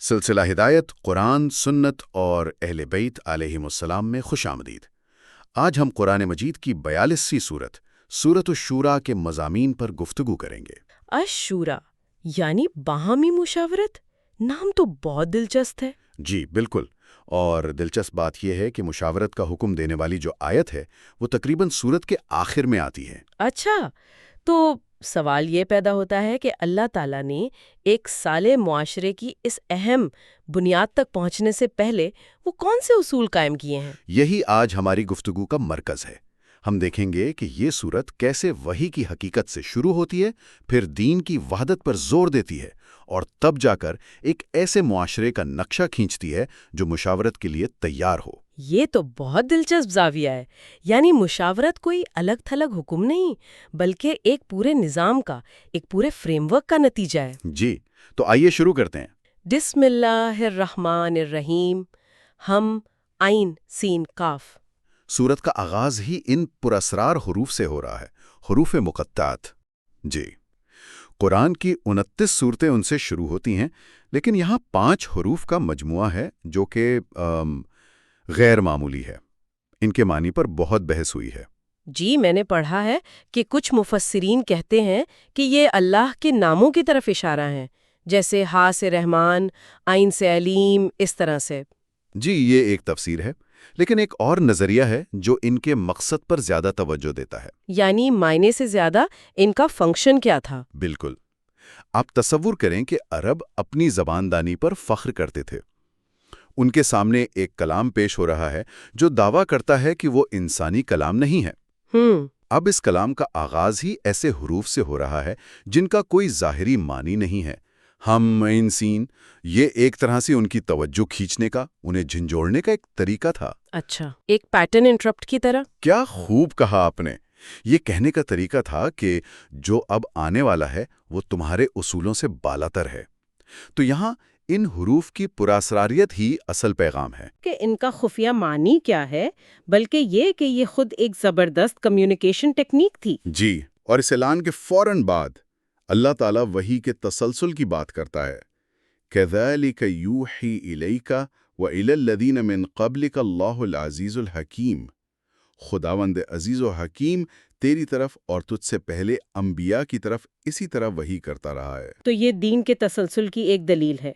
سلسلہ ہدایت قرآن، سنت اور اہل بیت علیہم السلام میں خوش آمدید۔ آج ہم قرآن مجید کی 42ویں سورت الشورى کے مضامین پر گفتگو کریں گے۔ الشورى یعنی باہمی مشاورت، نام تو بہت دلچسپ ہے۔ جی بالکل، اور دلچسپ بات یہ ہے کہ مشاورت کا حکم دینے والی جو آیت ہے وہ تقریباً سورت کے آخر میں آتی ہے۔ اچھا، تو سوال یہ پیدا ہوتا ہے کہ اللہ تعالیٰ نے ایک صالح معاشرے کی اس اہم بنیاد تک پہنچنے سے پہلے وہ کون سے اصول قائم کیے ہیں؟ یہی آج ہماری گفتگو کا مرکز ہے۔ ہم دیکھیں گے کہ یہ سورت کیسے وحی کی حقیقت سے شروع ہوتی ہے، پھر دین کی وحدت پر زور دیتی ہے، اور تب جا کر ایک ایسے معاشرے کا نقشہ کھینچتی ہے جو مشاورت کے لیے تیار ہو۔ یہ تو بہت دلچسپ زاویہ ہے، یعنی مشاورت کوئی الگ تھلگ حکم نہیں بلکہ ایک پورے نظام کا، ایک پورے فریم ورک کا نتیجہ ہے۔ جی، تو آئیے شروع کرتے ہیں۔ بسم اللہ الرحمن الرحیم، ہم عین سین کاف۔ سورت کا آغاز ہی ان پراسرار حروف سے ہو رہا ہے، حروف مقطعات۔ جی، قرآن کی 29 صورتیں ان سے شروع ہوتی ہیں، لیکن یہاں 5 حروف کا مجموعہ ہے جو کہ غیر معمولی ہے۔ ان کے معنی پر بہت بحث ہوئی ہے۔ جی، میں نے پڑھا ہے کہ کچھ مفسرین کہتے ہیں کہ یہ اللہ کے ناموں کی طرف اشارہ ہیں، جیسے ہا سے رحمان، عین سے علیم، اس طرح سے۔ جی، یہ ایک تفسیر ہے، لیکن ایک اور نظریہ ہے جو ان کے مقصد پر زیادہ توجہ دیتا ہے۔ یعنی معنی سے زیادہ ان کا فنکشن کیا تھا؟ بالکل۔ آپ تصور کریں کہ عرب اپنی زبان دانی پر فخر کرتے تھے۔ ان کے سامنے ایک کلام پیش ہو رہا ہے جو دعویٰ کرتا ہے کہ وہ انسانی کلام نہیں ہے۔ اب اس کلام کا آغاز ہی ایسے حروف سے ہو رہا ہے جن کا کوئی ظاہری معنی نہیں ہے۔ ہم عین سین، یہ ایک طرح سے ان کی توجہ کھینچنے کا، انہیں جھنجھوڑنے کا ایک طریقہ تھا۔ اچھا، ایک پیٹرن انٹرپٹ کی طرح۔ کیا خوب کہا آپ نے! یہ کہنے کا طریقہ تھا کہ جو اب آنے والا ہے وہ تمہارے اصولوں سے بالاتر ہے۔ تو یہاں ان حروف کی پراسراریت ہی اصل پیغام ہے۔ کہ ان کا خفیہ معنی کیا ہے، بلکہ یہ کہ یہ خود ایک زبردست کمیونیکیشن ٹیکنیک تھی۔ جی، اور اس اعلان کے فوراً بعد اللہ تعالیٰ وحی کے تسلسل کی بات کرتا ہے۔ كَذَلِكَ يُوحِي إِلَيْكَ وَإِلَى الَّذِينَ مِن قَبْلِكَ اللَّهُ الْعَزِيزُ الْحَكِيمُ۔ خداوند عزیز و حکیم تیری طرف اور تجھ سے پہلے انبیاء کی طرف اسی طرح وحی کرتا رہا ہے۔ تو یہ دین کے تسلسل کی ایک دلیل ہے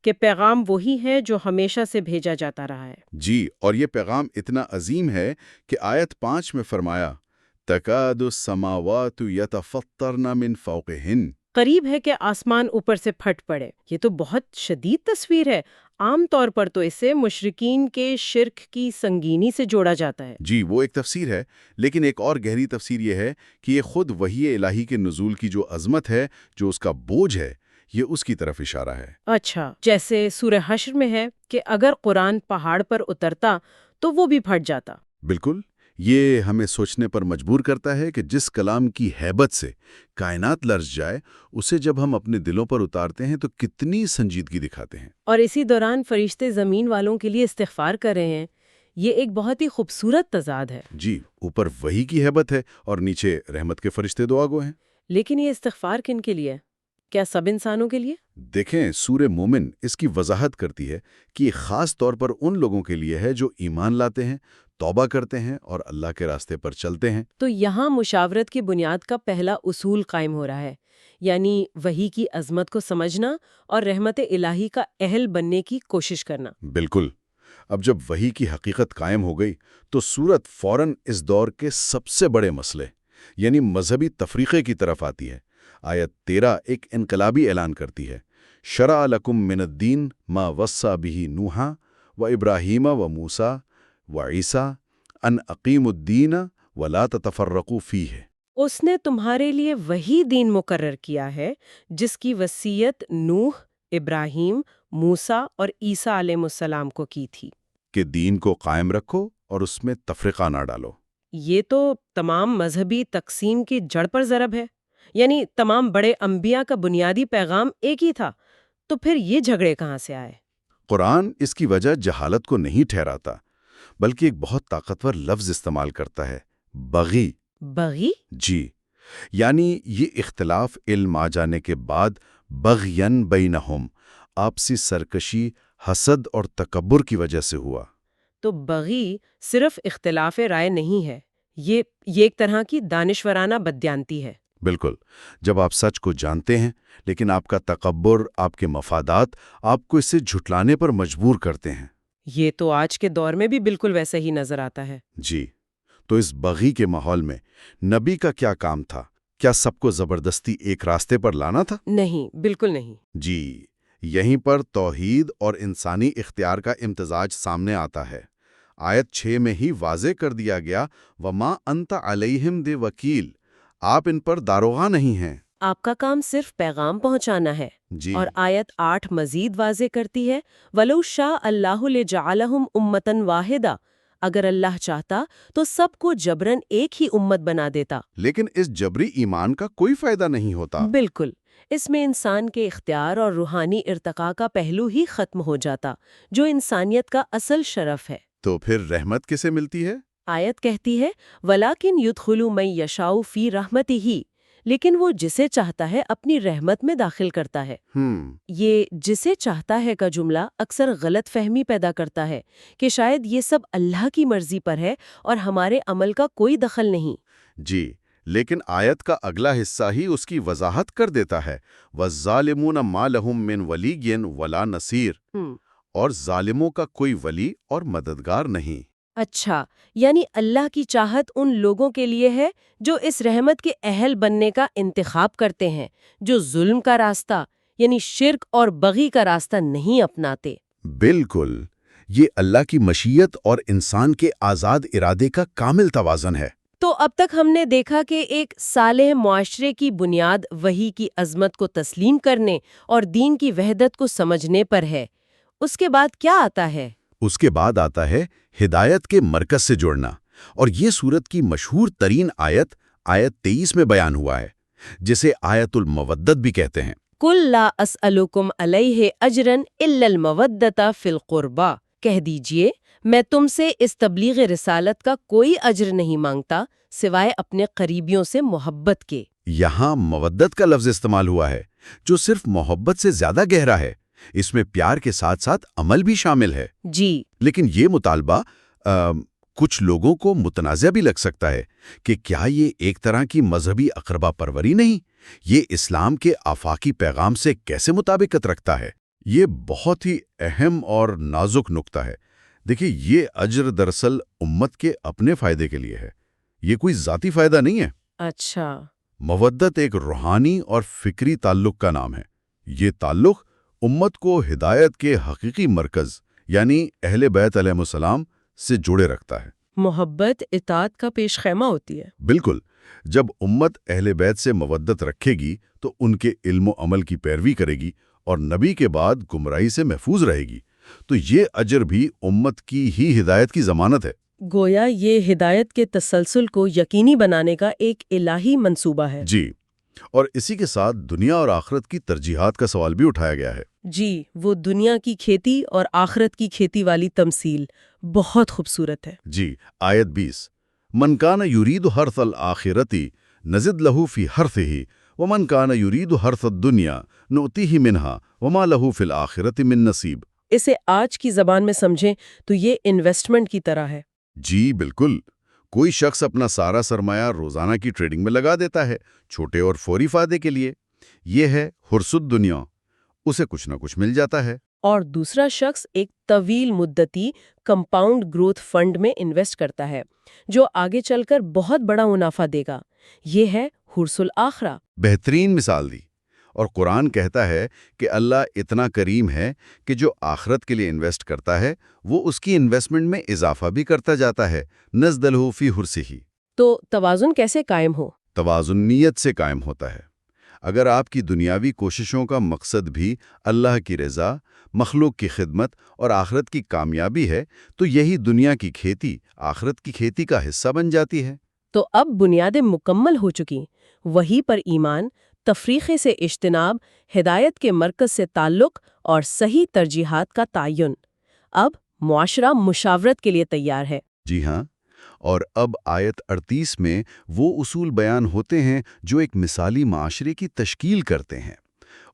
کہ پیغام وہی ہے جو ہمیشہ سے بھیجا جاتا رہا ہے۔ جی، اور یہ پیغام اتنا عظیم ہے کہ آیت 5 میں فرمایا تَكَادُ السَّمَاوَاتُ يَتَفَطَّرْنَ مِن فَوْقِهِنَّ۔ قریب ہے کہ آسمان اوپر سے پھٹ پڑے۔ یہ تو بہت شدید تصویر ہے۔ عام طور پر تو اسے مشرکین کے شرک کی سنگینی سے جوڑا جاتا ہے۔ جی، وہ ایک تفسیر ہے، لیکن ایک اور گہری تفسیر یہ ہے کہ یہ خود وحی الہی کے نزول کی جو عظمت ہے، جو اس کا بوجھ ہے، یہ اس کی طرف اشارہ ہے۔ اچھا، جیسے سورہ حشر میں ہے کہ اگر قرآن پہاڑ پر اترتا تو وہ بھی پھٹ جاتا۔ بالکل، یہ ہمیں سوچنے پر مجبور کرتا ہے کہ جس کلام کی ہیبت سے کائنات لرز جائے، اسے جب ہم اپنے دلوں پر اتارتے ہیں تو کتنی سنجیدگی دکھاتے ہیں۔ اور اسی دوران فرشتے زمین والوں کے لیے استغفار کر رہے ہیں۔ یہ ایک بہت ہی خوبصورت تضاد ہے۔ جی، اوپر وحی کی ہیبت ہے اور نیچے رحمت کے فرشتے دعا گو ہیں۔ لیکن یہ استغفار کن کے لیے؟ کیا سب انسانوں کے لیے؟ دیکھیں، سورہ مومن اس کی وضاحت کرتی ہے کہ یہ خاص طور پر ان لوگوں کے لیے ہے جو ایمان لاتے ہیں، توبہ کرتے ہیں اور اللہ کے راستے پر چلتے ہیں۔ تو یہاں مشاورت کی بنیاد کا پہلا اصول قائم ہو رہا ہے، یعنی وحی کی عظمت کو سمجھنا اور رحمت الہی کا اہل بننے کی کوشش کرنا۔ بالکل۔ اب جب وحی کی حقیقت قائم ہو گئی تو سورت فوراً اس دور کے سب سے بڑے مسئلے یعنی مذہبی تفریقے کی طرف آتی ہے۔ آیت 13 ایک انقلابی اعلان کرتی ہے، شرع لکم من الدین ما وصی بہ نوحا و ابراہیم و موسیٰ و عیسیٰ ان اقیموا الدین ولا تتفرقوا فیہ۔ اس نے تمہارے لیے وہی دین مقرر کیا ہے جس کی وصیت نوح، ابراہیم، موسیٰ اور عیسیٰ علیہ السلام کو کی تھی کہ دین کو قائم رکھو اور اس میں تفرقہ نہ ڈالو۔ یہ تو تمام مذہبی تقسیم کی جڑ پر ضرب ہے، یعنی تمام بڑے انبیاء کا بنیادی پیغام ایک ہی تھا، تو پھر یہ جھگڑے کہاں سے آئے؟ قرآن اس کی وجہ جہالت کو نہیں ٹھہراتا، بلکہ ایک بہت طاقتور لفظ استعمال کرتا ہے، بغی۔ بغی؟ جی، یعنی یہ اختلاف علم آ جانے کے بعد بغین بینہم، آپسی سرکشی، حسد اور تکبر کی وجہ سے ہوا۔ تو بغی صرف اختلاف رائے نہیں ہے، یہ ایک طرح کی دانشورانہ بددیانتی ہے۔ بالکل، جب آپ سچ کو جانتے ہیں لیکن آپ کا تکبر، آپ کے مفادات آپ کو اس سے جھٹلانے پر مجبور کرتے ہیں۔ یہ تو آج کے دور میں بھی بالکل ویسا ہی نظر آتا ہے۔ جی، تو اس بغی کے ماحول میں نبی کا کیا کام تھا؟ کیا سب کو زبردستی ایک راستے پر لانا تھا؟ نہیں، بالکل نہیں۔ جی، یہیں پر توحید اور انسانی اختیار کا امتزاج سامنے آتا ہے۔ آیت 6 میں ہی واضح کر دیا گیا، وَمَا أَنْتَ عَلَيْهِمْ بِوَكِيلٍ، آپ ان پر داروغہ نہیں ہیں۔ آپ کا کام صرف پیغام پہنچانا ہے۔ جی، اور آیت 8 مزید واضح کرتی ہے، وَلَوْ شَاءَ اللَّهُ لَجَعَلَهُمْ أُمَّةً وَاحِدَةً، اگر اللہ چاہتا تو سب کو جبراً ایک ہی امت بنا دیتا۔ لیکن اس جبری ایمان کا کوئی فائدہ نہیں ہوتا۔ بالکل، اس میں انسان کے اختیار اور روحانی ارتقاء کا پہلو ہی ختم ہو جاتا، جو انسانیت کا اصل شرف ہے۔ تو پھر رحمت کسے ملتی ہے؟ آیت کہتی ہے، وَلَٰكِنْ يُدْخِلُ مَن يَشَاءُ فِي رَحْمَتِهِ، لیکن وہ جسے چاہتا ہے اپنی رحمت میں داخل کرتا ہے۔ یہ جسے چاہتا ہے کا جملہ اکثر غلط فہمی پیدا کرتا ہے کہ شاید یہ سب اللہ کی مرضی پر ہے اور ہمارے عمل کا کوئی دخل نہیں۔ جی، لیکن آیت کا اگلا حصہ ہی اس کی وضاحت کر دیتا ہے، وَالظَّالِمُونَ مَا لَهُم مِّن وَلِيٍّ وَلَا نَصِيرٍ، اور ظالموں کا کوئی ولی اور مددگار نہیں۔ اچھا، یعنی اللہ کی چاہت ان لوگوں کے لیے ہے جو اس رحمت کے اہل بننے کا انتخاب کرتے ہیں، جو ظلم کا راستہ یعنی شرک اور بغی کا راستہ نہیں اپناتے۔ بالکل، یہ اللہ کی مشیت اور انسان کے آزاد ارادے کا کامل توازن ہے۔ تو اب تک ہم نے دیکھا کہ ایک صالح معاشرے کی بنیاد وحی کی عظمت کو تسلیم کرنے اور دین کی وحدت کو سمجھنے پر ہے۔ اس کے بعد کیا آتا ہے؟ اس کے بعد آتا ہے ہدایت کے مرکز سے جوڑنا، اور یہ سورت کی مشہور ترین آیت 23 میں بیان ہوا ہے، جسے آیت المودت بھی کہتے ہیں۔ قُل لَا أَسْأَلُكُمْ عَلَيْهِ أَجْرًا إِلَّا الْمَوَدَّةَ فِي الْقُرْبَى، کہہ دیجئے میں تم سے اس تبلیغ رسالت کا کوئی اجر نہیں مانگتا سوائے اپنے قریبیوں سے محبت کے۔ یہاں مودت کا لفظ استعمال ہوا ہے، جو صرف محبت سے زیادہ گہرا ہے۔ اس میں پیار کے ساتھ ساتھ عمل بھی شامل ہے۔ جی، لیکن یہ مطالبہ کچھ لوگوں کو متنازع بھی لگ سکتا ہے کہ کیا یہ ایک طرح کی مذہبی اقربا پروری نہیں؟ یہ اسلام کے آفاقی پیغام سے کیسے مطابقت رکھتا ہے؟ یہ بہت ہی اہم اور نازک نقطہ ہے۔ دیکھیے، یہ اجر دراصل امت کے اپنے فائدے کے لیے ہے، یہ کوئی ذاتی فائدہ نہیں ہے۔ اچھا، مودت ایک روحانی اور فکری تعلق کا نام ہے۔ یہ تعلق امت کو ہدایت کے حقیقی مرکز یعنی اہل بیت علیہ السلام سے جوڑے رکھتا ہے۔ محبت اطاعت کا پیش خیمہ ہوتی ہے۔ بالکل، جب امت اہل بیت سے مودت رکھے گی تو ان کے علم و عمل کی پیروی کرے گی اور نبی کے بعد گمراہی سے محفوظ رہے گی، تو یہ اجر بھی امت کی ہی ہدایت کی ضمانت ہے۔ گویا یہ ہدایت کے تسلسل کو یقینی بنانے کا ایک الہی منصوبہ ہے۔ جی، اور اسی کے ساتھ دنیا اور آخرت کی ترجیحات کا سوال بھی اٹھایا گیا ہے۔ جی، وہ دنیا کی کھیتی اور آخرت کی کھیتی والی تمثیل بہت خوبصورت ہے۔ جی، آیت 20، من کان یرید حرث الآخرۃ نزد لہ فی حرثہ ومن کان یرید حرث الدنیا نؤتیہ منہا وما لہ فی الآخرۃ من نصیب۔ اسے آج کی زبان میں سمجھیں تو یہ انویسٹمنٹ کی طرح ہے۔ جی بالکل، کوئی شخص اپنا سارا سرمایہ روزانہ کی ٹریڈنگ میں لگا دیتا ہے، چھوٹے اور فوری فائدے کے لیے۔ یہ ہے حرث الدنیا، اسے کچھ نہ کچھ مل جاتا ہے۔ اور دوسرا شخص ایک طویل مدتی کمپاؤنڈ گروتھ فنڈ میں انویسٹ کرتا ہے جو آگے چل کر بہت بڑا منافع دے گا۔ یہ ہے حرث الآخرہ۔ بہترین مثال دی، اور قرآن کہتا ہے کہ اللہ اتنا کریم ہے کہ جو آخرت کے لیے انویسٹ کرتا ہے وہ اس کی انویسٹمنٹ میں اضافہ بھی کرتا جاتا ہے، نزد لہ فی حرثہ۔ تو توازن کیسے قائم ہو؟ توازن نیت سے قائم ہوتا ہے۔ اگر آپ کی دنیاوی کوششوں کا مقصد بھی اللہ کی رضا، مخلوق کی خدمت اور آخرت کی کامیابی ہے تو یہی دنیا کی کھیتی آخرت کی کھیتی کا حصہ بن جاتی ہے۔ تو اب بنیادیں مکمل ہو چکی، وحی پر ایمان، تفریقے سے اجتناب، ہدایت کے مرکز سے تعلق اور صحیح ترجیحات کا تعین۔ اب معاشرہ مشاورت کے لیے تیار ہے۔ جی ہاں، اور اب آیت 38 میں وہ اصول بیان ہوتے ہیں جو ایک مثالی معاشرے کی تشکیل کرتے ہیں۔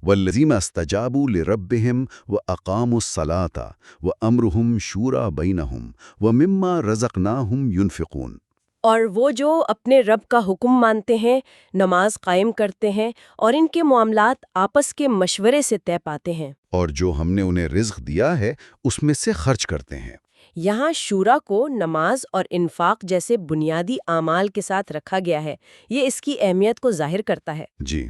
والذین استجابوا لربهم واقاموا الصلاة وامرهم شورى بینہم ومما رزقناہم ينفقون۔ اور وہ جو اپنے رب کا حکم مانتے ہیں، نماز قائم کرتے ہیں اور ان کے معاملات آپس کے مشورے سے طے پاتے ہیں۔ اور جو ہم نے انہیں رزق دیا ہے اس میں سے خرچ کرتے ہیں۔ یہاں شورا کو نماز اور انفاق جیسے بنیادی اعمال کے ساتھ رکھا گیا ہے۔ یہ اس کی اہمیت کو ظاہر کرتا ہے۔ جی،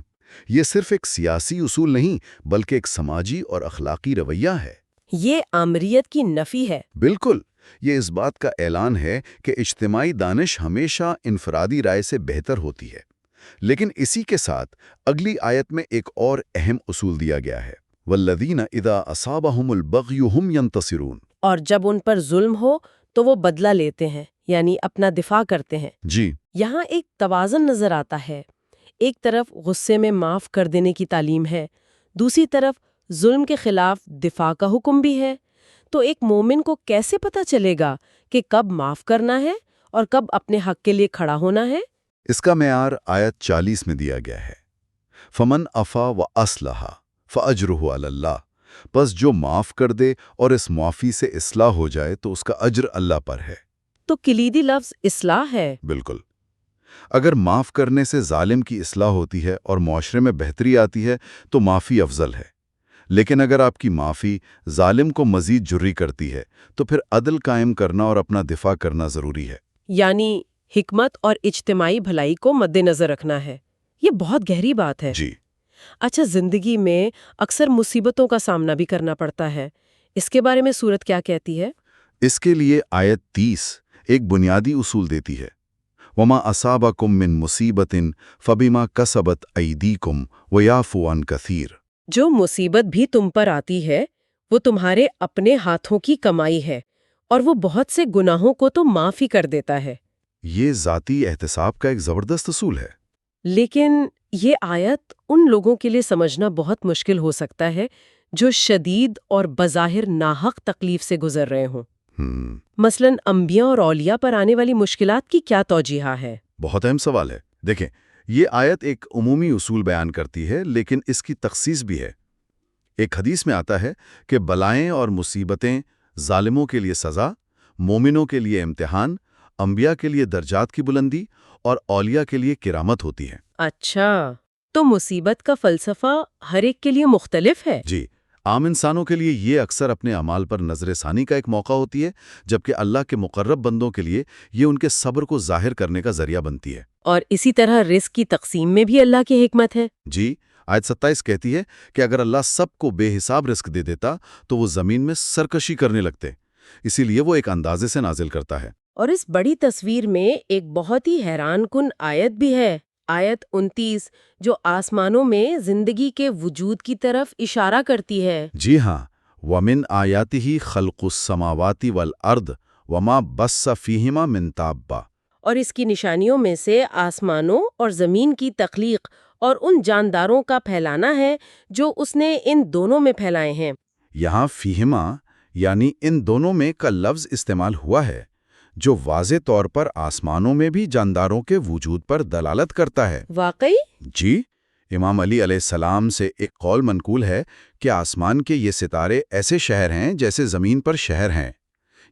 یہ صرف ایک سیاسی اصول نہیں بلکہ ایک سماجی اور اخلاقی رویہ ہے۔ یہ آمریت کی نفی ہے۔ بالکل، یہ اس بات کا اعلان ہے کہ اجتماعی دانش ہمیشہ انفرادی رائے سے بہتر ہوتی ہے۔ لیکن اسی کے ساتھ اگلی آیت میں ایک اور اہم اصول دیا گیا ہے، وَالَّذِينَ إِذَا أَصَابَهُمُ الْبَغْيُ هُمْ يَنْتَصِرُونَ۔ اور جب ان پر ظلم ہو تو وہ بدلہ لیتے ہیں، یعنی اپنا دفاع کرتے ہیں۔ جی، یہاں ایک توازن نظر آتا ہے۔ ایک طرف غصے میں معاف کر دینے کی تعلیم ہے، دوسری طرف ظلم کے خلاف دفاع کا حکم بھی ہے۔ تو ایک مومن کو کیسے پتہ چلے گا کہ کب معاف کرنا ہے اور کب اپنے حق کے لیے کھڑا ہونا ہے؟ اس کا معیار آیت 40 میں دیا گیا ہے، فَمَنْ عَفَا وَأَصْلَحَ فَأَجْرُهُ عَلَى اللَّهِ۔ بس جو معاف کر دے اور اس معافی سے اصلاح ہو جائے تو اس کا اجر اللہ پر ہے۔ تو کلیدی لفظ اصلاح ہے۔ بالکل، اگر معاف کرنے سے ظالم کی اصلاح ہوتی ہے اور معاشرے میں بہتری آتی ہے تو معافی افضل ہے، لیکن اگر آپ کی معافی ظالم کو مزید جری کرتی ہے تو پھر عدل قائم کرنا اور اپنا دفاع کرنا ضروری ہے۔ یعنی حکمت اور اجتماعی بھلائی کو مد نظر رکھنا ہے۔ یہ بہت گہری بات ہے۔ جی، اچھا، زندگی میں اکثر مصیبتوں کا سامنا بھی کرنا پڑتا ہے، اس کے بارے میں سورت کیا کہتی ہے؟ اس کے لیے آیت 30 ایک بنیادی اصول دیتی ہے، وَمَا أَصَابَكُم مِّن مُّصِيبَةٍ فَبِمَا كَسَبَتْ أَيْدِيكُمْ وَيَعْفُو عَن كَثِيرٍ۔ جو مصیبت بھی تم پر آتی ہے وہ تمہارے اپنے ہاتھوں کی کمائی ہے اور وہ بہت سے گناہوں کو تو معاف ہی کر دیتا ہے۔ یہ ذاتی احتساب کا ایک زبردست اصول ہے۔ لیکن یہ آیت ان لوگوں کے لیے سمجھنا بہت مشکل ہو سکتا ہے جو شدید اور بظاہر ناحق تکلیف سے گزر رہے ہوں۔ مثلاً انبیاء اور اولیاء پر آنے والی مشکلات کی کیا توجیہ ہے؟ بہت اہم سوال ہے۔ دیکھیں، یہ آیت ایک عمومی اصول بیان کرتی ہے لیکن اس کی تخصیص بھی ہے۔ ایک حدیث میں آتا ہے کہ بلائیں اور مصیبتیں ظالموں کے لیے سزا، مومنوں کے لیے امتحان، انبیاء کے لیے درجات کی بلندی اور اولیاء کے لیے کرامت ہوتی ہے۔ اچھا، تو مصیبت کا فلسفہ ہر ایک کے لیے مختلف ہے؟ جی، عام انسانوں کے لیے یہ اکثر اپنے اعمال پر نظر ثانی کا ایک موقع ہوتی ہے، جبکہ اللہ کے مقرب بندوں کے لیے یہ ان کے صبر کو ظاہر کرنے کا ذریعہ بنتی ہے۔ اور اسی طرح رزق کی تقسیم میں بھی اللہ کی حکمت ہے۔ جی، آیت 27 کہتی ہے کہ اگر اللہ سب کو بے حساب رزق دے دیتا تو وہ زمین میں سرکشی کرنے لگتے، اسی لیے وہ ایک اندازے سے نازل کرتا ہے۔ اور اس بڑی تصویر میں ایک بہت ہی حیران کن آیت بھی ہے، آیت 29، جو آسمانوں میں زندگی کے وجود کی طرف اشارہ کرتی ہے۔ جی ہاں، وَمِنْ آیَاتِهِ خَلْقُ السَّمَاوَاتِ وَالْأَرْضِ وَمَا بَثَّ فِيهِمَا مِنْ دَابَّةٍ۔ اور اس کی نشانیوں میں سے آسمانوں اور زمین کی تخلیق اور ان جانداروں کا پھیلانا ہے جو اس نے ان دونوں میں پھیلائے ہیں۔ یہاں فیہما یعنی ان دونوں میں کا لفظ استعمال ہوا ہے، جو واضح طور پر آسمانوں میں بھی جانداروں کے وجود پر دلالت کرتا ہے۔ واقعی؟ جی، امام علی علیہ السلام سے ایک قول منقول ہے کہ آسمان کے یہ ستارے ایسے شہر ہیں جیسے زمین پر شہر ہیں۔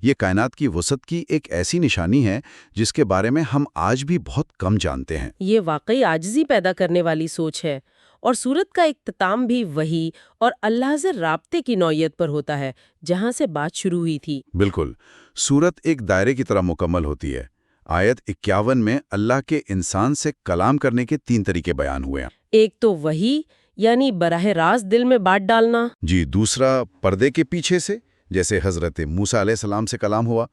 یہ کائنات کی وسعت کی ایک ایسی نشانی ہے جس کے بارے میں ہم آج بھی بہت کم جانتے ہیں۔ یہ واقعی عاجزی پیدا کرنے والی سوچ ہے، اور سورت کا اختتام بھی وحی اور اللہ سے رابطے کی نوعیت پر ہوتا ہے جہاں سے بات شروع ہوئی تھی۔ بالکل، سورت ایک دائرے کی طرح مکمل ہوتی ہے۔ آیت 51 میں اللہ کے انسان سے کلام کرنے کے 3 طریقے بیان ہوئے ہیں۔ ایک تو وحی یعنی براہ راست دل میں بات ڈالنا۔ جی، دوسرا پردے کے پیچھے سے جیسے حضرت موسیٰ علیہ السلام سے کلام ہوا،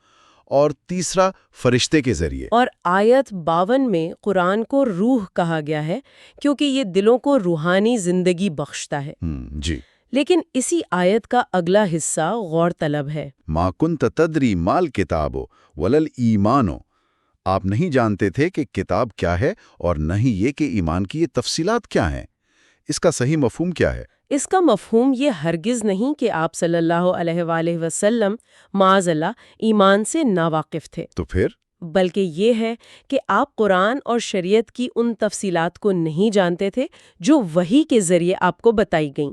اور تیسرا فرشتے کے ذریعے۔ اور آیت 52 میں قرآن کو روح کہا گیا ہے کیونکہ یہ دلوں کو روحانی زندگی بخشتا ہے۔ جی، لیکن اسی آیت کا اگلا حصہ غور طلب ہے۔ ما کنت تدری مال کتاب ولل ایمانو، آپ نہیں جانتے تھے کہ کتاب کیا ہے اور نہ ہی یہ کہ ایمان کی یہ تفصیلات کیا ہیں۔ اس کا صحیح مفہوم کیا ہے؟ اس کا مفہوم یہ ہرگز نہیں کہ آپ صلی اللہ علیہ وآلہ وسلم معاذ اللہ ایمان سے ناواقف تھے۔ تو پھر بلکہ یہ ہے کہ آپ قرآن اور شریعت کی ان تفصیلات کو نہیں جانتے تھے جو وحی کے ذریعے آپ کو بتائی گئیں۔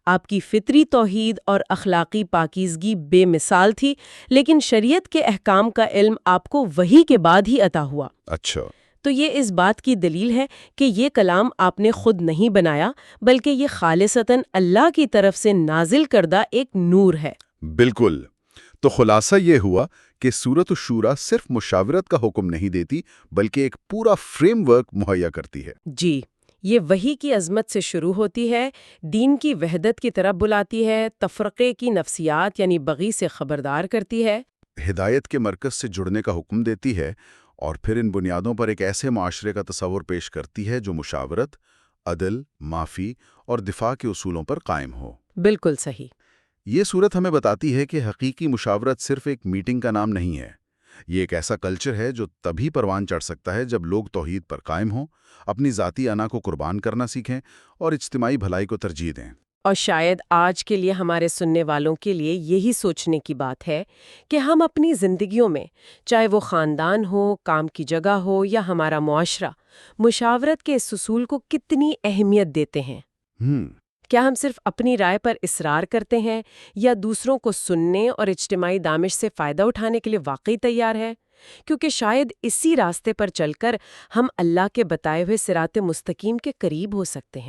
آپ کی فطری توحید اور اخلاقی پاکیزگی بے مثال تھی، لیکن شریعت کے احکام کا علم آپ کو وحی کے بعد ہی عطا ہوا۔ اچھا، تو یہ اس بات کی دلیل ہے کہ یہ کلام آپ نے خود نہیں بنایا، بلکہ یہ خالصتاً اللہ کی طرف سے نازل کردہ ایک نور ہے۔ بالکل۔ تو خلاصہ یہ ہوا کہ سورۃ الشورى صرف مشاورت کا حکم نہیں دیتی، بلکہ ایک پورا فریم ورک مہیا کرتی ہے۔ جی، یہ وحی کی عظمت سے شروع ہوتی ہے، دین کی وحدت کی طرف بلاتی ہے، تفرقے کی نفسیات یعنی بغی سے خبردار کرتی ہے، ہدایت کے مرکز سے جڑنے کا حکم دیتی ہے، اور پھر ان بنیادوں پر ایک ایسے معاشرے کا تصور پیش کرتی ہے جو مشاورت، عدل، معافی اور دفاع کے اصولوں پر قائم ہو۔ بالکل صحیح۔ یہ صورت ہمیں بتاتی ہے کہ حقیقی مشاورت صرف ایک میٹنگ کا نام نہیں ہے۔ یہ ایک ایسا کلچر ہے جو تبھی پروان چڑھ سکتا ہے جب لوگ توحید پر قائم ہوں، اپنی ذاتی انا کو قربان کرنا سیکھیں اور اجتماعی بھلائی کو ترجیح دیں۔ اور شاید آج کے لیے ہمارے سننے والوں کے لیے یہی سوچنے کی بات ہے کہ ہم اپنی زندگیوں میں، چاہے وہ خاندان ہو، کام کی جگہ ہو یا ہمارا معاشرہ، مشاورت کے اس اصول کو کتنی اہمیت دیتے ہیں۔ کیا ہم صرف اپنی رائے پر اصرار کرتے ہیں یا دوسروں کو سننے اور اجتماعی دانش سے فائدہ اٹھانے کے لیے واقعی تیار ہے؟ کیونکہ شاید اسی راستے پر چل کر ہم اللہ کے بتائے ہوئے صراط مستقیم کے قریب ہو سکتے ہیں۔